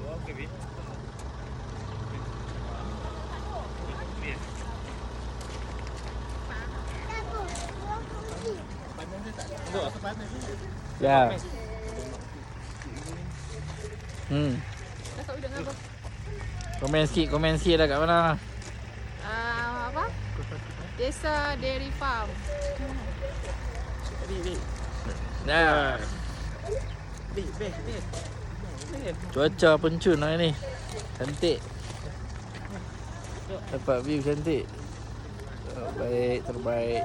Okey, Bi. Untuk apa panas ni? Ya. Kakak udang apa? Komen sikit dah kat mana? Apa? Desa Dairy Farm. Bi. Ya. Bi. Cuaca pencun hari ni. Cantik. Dapat view cantik. Baik, terbaik.